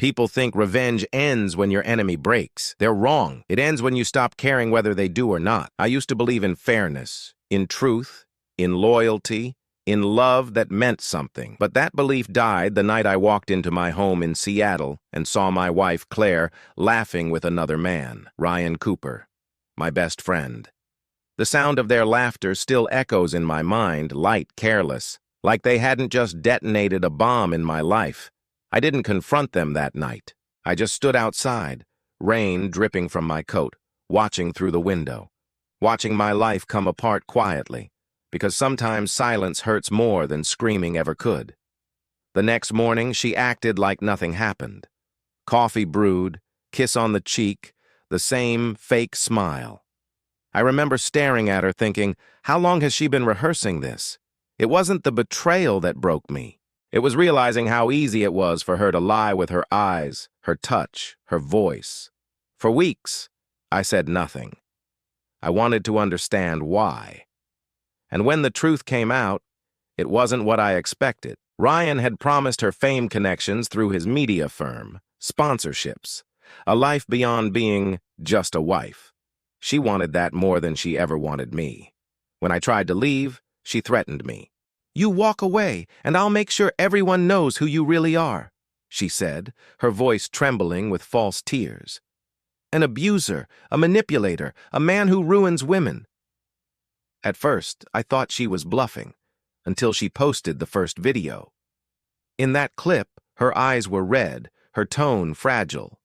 People think revenge ends when your enemy breaks. They're wrong. It ends when you stop caring whether they do or not. I used to believe in fairness, in truth, in loyalty, in love that meant something. But that belief died the night I walked into my home in Seattle and saw my wife, Claire, laughing with another man, Ryan Cooper, my best friend. The sound of their laughter still echoes in my mind, light, careless, like they hadn't just detonated a bomb in my life. I didn't confront them that night. I just stood outside, rain dripping from my coat, watching through the window, watching my life come apart quietly, because sometimes silence hurts more than screaming ever could. The next morning, she acted like nothing happened. Coffee brewed, kiss on the cheek, the same fake smile. I remember staring at her thinking, how long has she been rehearsing this? It wasn't the betrayal that broke me. It was realizing how easy it was for her to lie with her eyes, her touch, her voice. For weeks, I said nothing. I wanted to understand why. And when the truth came out, it wasn't what I expected. Ryan had promised her fame connections through his media firm, sponsorships, a life beyond being just a wife. She wanted that more than she ever wanted me. When I tried to leave, she threatened me. "You walk away, and I'll make sure everyone knows who you really are," she said, her voice trembling with false tears. "An abuser, a manipulator, a man who ruins women." At first, I thought she was bluffing, until she posted the first video. In that clip, her eyes were red, her tone fragile.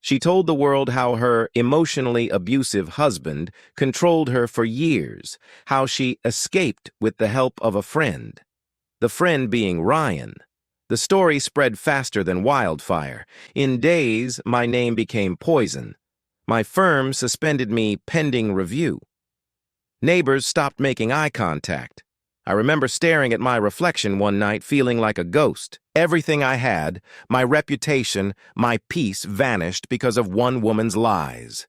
She told the world how her emotionally abusive husband controlled her for years, how she escaped with the help of a friend. The friend being Ryan. The story spread faster than wildfire. In days, my name became poison. My firm suspended me pending review. Neighbors stopped making eye contact. I remember staring at my reflection one night feeling like a ghost. Everything I had, my reputation, my peace vanished because of one woman's lies.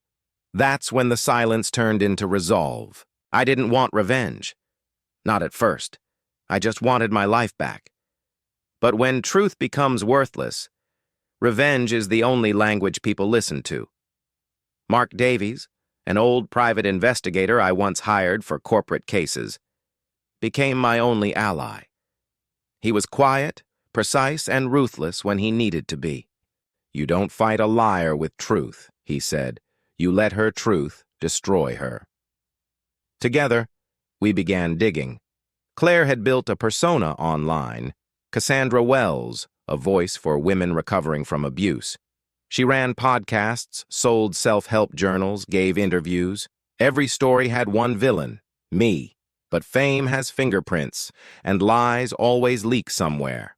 That's when the silence turned into resolve. I didn't want revenge. Not at first. I just wanted my life back. But when truth becomes worthless, revenge is the only language people listen to. Mark Davies, an old private investigator I once hired for corporate cases, became my only ally. He was quiet, precise, and ruthless when he needed to be. "You don't fight a liar with truth," he said. "You let her truth destroy her." Together, we began digging. Claire had built a persona online, Cassandra Wells, a voice for women recovering from abuse. She ran podcasts, sold self-help journals, gave interviews. Every story had one villain, me. But fame has fingerprints, and lies always leak somewhere.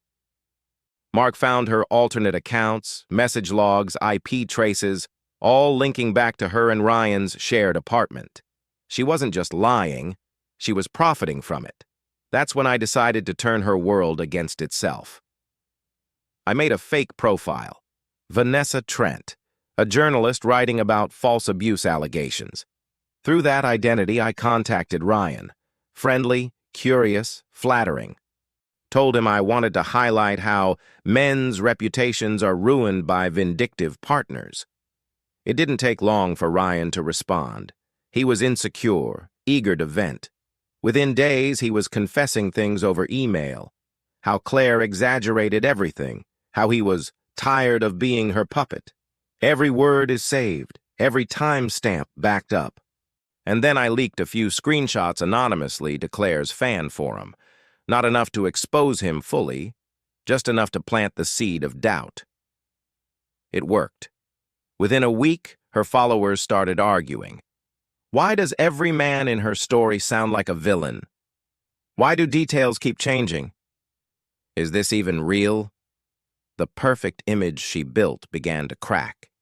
Mark found her alternate accounts, message logs, IP traces, all linking back to her and Ryan's shared apartment. She wasn't just lying, she was profiting from it. That's when I decided to turn her world against itself. I made a fake profile, Vanessa Trent, a journalist writing about false abuse allegations. Through that identity, I contacted Ryan. Friendly, curious, flattering. Told him I wanted to highlight how men's reputations are ruined by vindictive partners. It didn't take long for Ryan to respond. He was insecure, eager to vent. Within days, he was confessing things over email, how Claire exaggerated everything, how he was tired of being her puppet. Every word is saved, every timestamp backed up. And then I leaked a few screenshots anonymously to Claire's fan forum. Not enough to expose him fully, just enough to plant the seed of doubt. It worked. Within a week, her followers started arguing. Why does every man in her story sound like a villain? Why do details keep changing? Is this even real? The perfect image she built began to crack.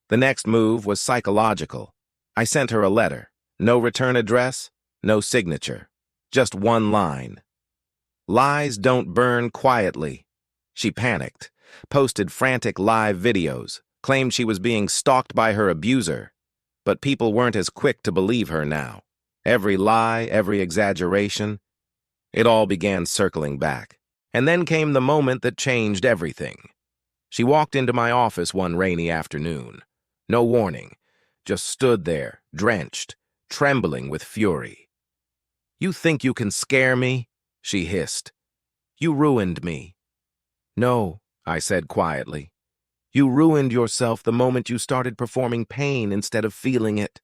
The next move was psychological. I sent her a letter. No return address, no signature. Just one line. Lies don't burn quietly. She panicked, posted frantic live videos, claimed she was being stalked by her abuser. But people weren't as quick to believe her now. Every lie, every exaggeration, it all began circling back. And then came the moment that changed everything. She walked into my office one rainy afternoon. No warning, just stood there, drenched, trembling with fury. "You think you can scare me?" she hissed. "You ruined me." "No," I said quietly. "You ruined yourself the moment you started performing pain instead of feeling it."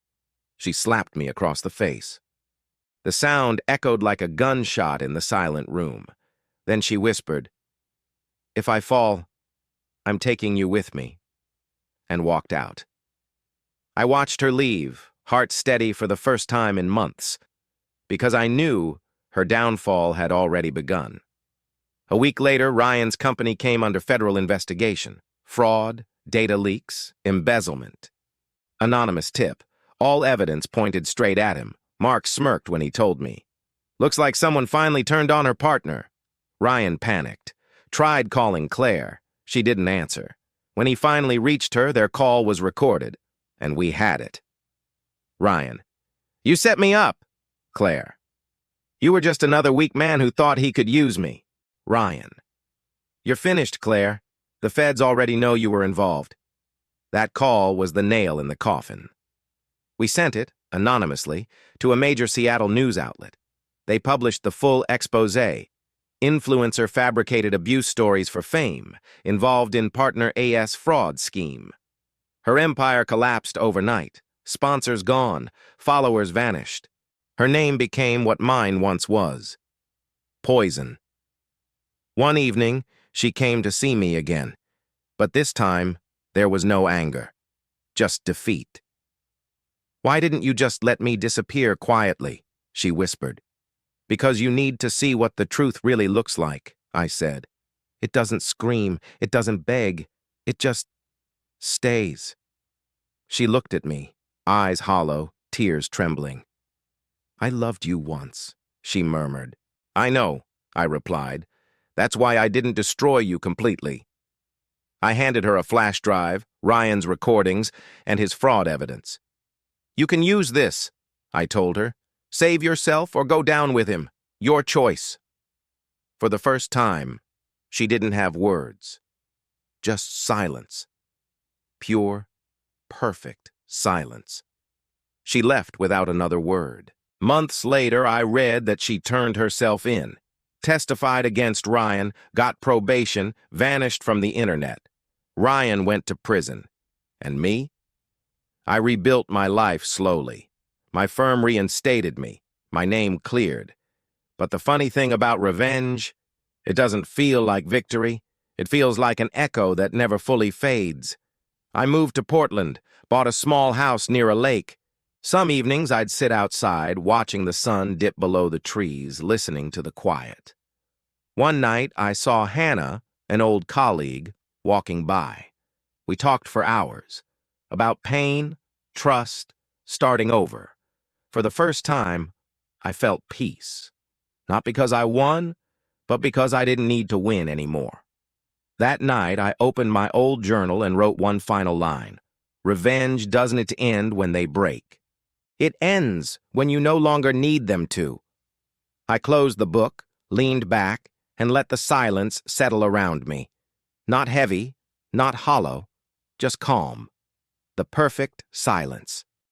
She slapped me across the face. The sound echoed like a gunshot in the silent room. Then she whispered, "If I fall, I'm taking you with me," and walked out. I watched her leave, heart steady for the first time in months, because I knew her downfall had already begun. A week later, Ryan's company came under federal investigation. Fraud, data leaks, embezzlement. Anonymous tip. All evidence pointed straight at him. Mark smirked when he told me. "Looks like someone finally turned on her partner." Ryan panicked. Tried calling Claire. She didn't answer. When he finally reached her, their call was recorded, and we had it. Ryan: "You set me up." Claire: "You were just another weak man who thought he could use me." Ryan: "You're finished, Claire. The feds already know you were involved." That call was the nail in the coffin. We sent it, anonymously, to a major Seattle news outlet. They published the full exposé. Influencer fabricated abuse stories for fame, involved in partner AS fraud scheme. Her empire collapsed overnight. Sponsors gone, followers vanished. Her name became what mine once was: poison. One evening, she came to see me again. But this time, there was no anger, just defeat. "Why didn't you just let me disappear quietly?" she whispered. "Because you need to see what the truth really looks like," I said. "It doesn't scream, it doesn't beg, it just stays." She looked at me, eyes hollow, tears trembling. "I loved you once," she murmured. "I know," I replied. "That's why I didn't destroy you completely." I handed her a flash drive, Ryan's recordings, and his fraud evidence. "You can use this," I told her. "Save yourself or go down with him. Your choice." For the first time, she didn't have words. Just silence. Pure, perfect silence. She left without another word. Months later, I read that she turned herself in, testified against Ryan, got probation, vanished from the internet. Ryan went to prison. And me? I rebuilt my life slowly. My firm reinstated me. My name cleared. But the funny thing about revenge, it doesn't feel like victory. It feels like an echo that never fully fades. I moved to Portland, bought a small house near a lake. Some evenings I'd sit outside, watching the sun dip below the trees, listening to the quiet. One night I saw Hannah, an old colleague, walking by. We talked for hours, about pain, trust, starting over. For the first time, I felt peace. Not because I won, but because I didn't need to win anymore. That night, I opened my old journal and wrote one final line. Revenge doesn't end when they break. It ends when you no longer need them to. I closed the book, leaned back, and let the silence settle around me. Not heavy, not hollow, just calm. The perfect silence.